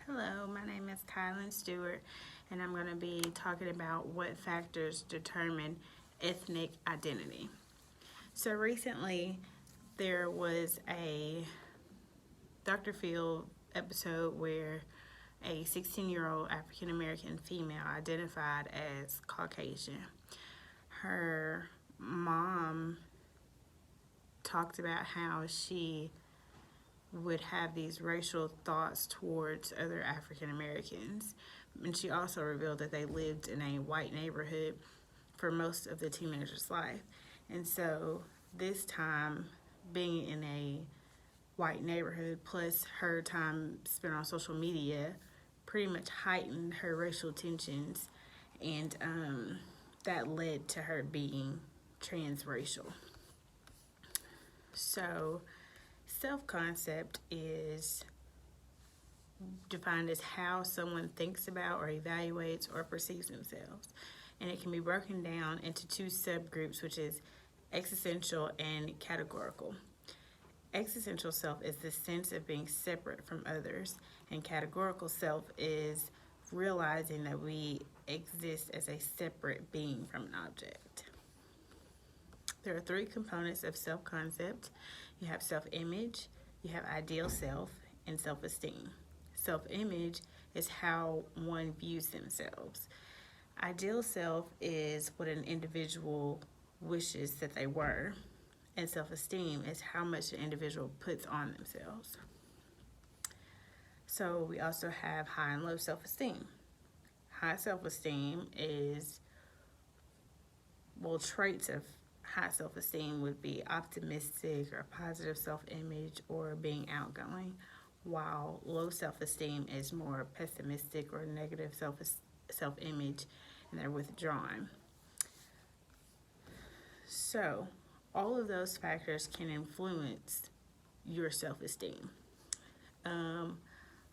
Hello, my name is Kylan Stewart, and I'm going to be talking about what factors determine ethnic identity. So recently, there was a Dr. Phil episode where a 16-year-old African American female identified as Caucasian. Her mom talked about how she would have these racial thoughts towards other African Americans. And she also revealed that they lived in a white neighborhood for most of the teenager's life. And so this time, being in a white neighborhood, plus her time spent on social media, pretty much heightened her racial tensions. And that led to her being transracial. So, self-concept is defined as how someone thinks about or evaluates or perceives themselves. And it can be broken down into two subgroups, which is existential and categorical. Existential self is the sense of being separate from others, and categorical self is realizing that we exist as a separate being from an object. There are three components of self-concept. You have self-image, you have ideal self, and self-esteem. Self-image is how one views themselves. Ideal self is what an individual wishes that they were, and self-esteem is how much an individual puts on themselves. So we also have high and low self-esteem. High self-esteem is, traits of high self-esteem would be optimistic or positive self-image or being outgoing, while low self-esteem is more pessimistic or negative self-image, and they're withdrawn. So all of those factors can influence your self-esteem.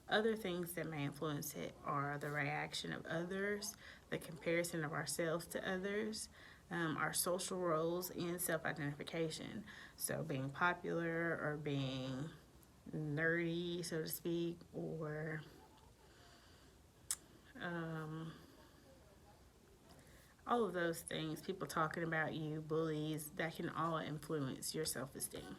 Other things that may influence it are the reaction of others, the comparison of ourselves to others, our social roles, and self-identification. So being popular or being nerdy, so to speak, or all of those things, people talking about you, bullies, that can all influence your self-esteem.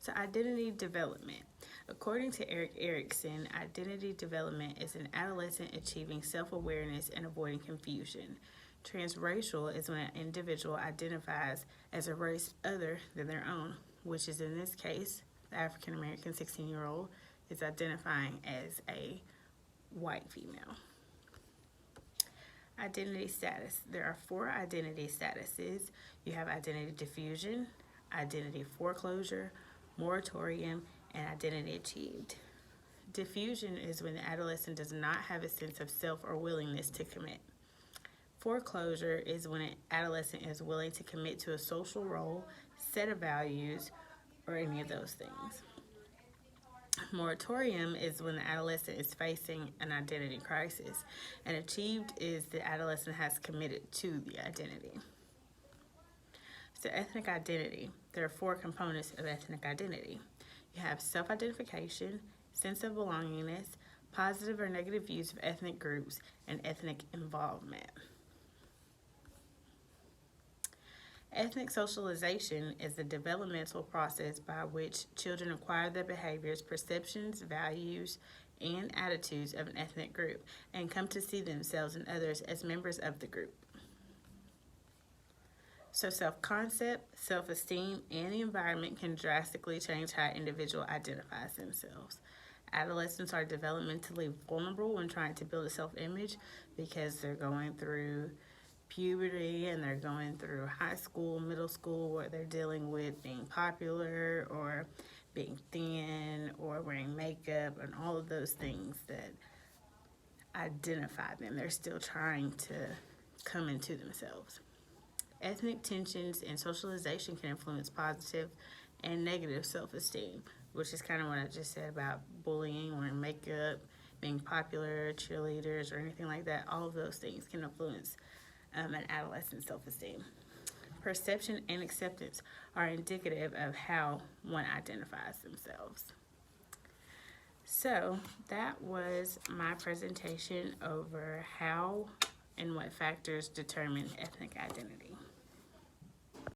So identity development. According to Eric Erickson, identity development is an adolescent achieving self-awareness and avoiding confusion. Transracial is when an individual identifies as a race other than their own, which is in this case, the African American 16-year-old is identifying as a white female. Identity status. There are 4 identity statuses. You have identity diffusion, identity foreclosure, moratorium, and identity achieved. Diffusion is when the adolescent does not have a sense of self or willingness to commit. Foreclosure is when an adolescent is willing to commit to a social role, set of values, or any of those things. Moratorium is when the adolescent is facing an identity crisis, and achieved is the adolescent has committed to the identity. So ethnic identity, there are 4 components of ethnic identity. You have self-identification, sense of belongingness, positive or negative views of ethnic groups, and ethnic involvement. Ethnic socialization is the developmental process by which children acquire the behaviors, perceptions, values, and attitudes of an ethnic group and come to see themselves and others as members of the group. So self-concept, self-esteem, and the environment can drastically change how an individual identifies themselves. Adolescents are developmentally vulnerable when trying to build a self-image because they're going through puberty and they're going through high school, middle school, where they're dealing with being popular or being thin or wearing makeup and all of those things that identify them. They're still trying to come into themselves. Ethnic tensions and socialization can influence positive and negative self-esteem, which is kind of what I just said about bullying, wearing makeup, being popular, cheerleaders, or anything like that. All of those things can influence an adolescent self-esteem. Perception and acceptance are indicative of how one identifies themselves. So that was my presentation over how and what factors determine ethnic identity.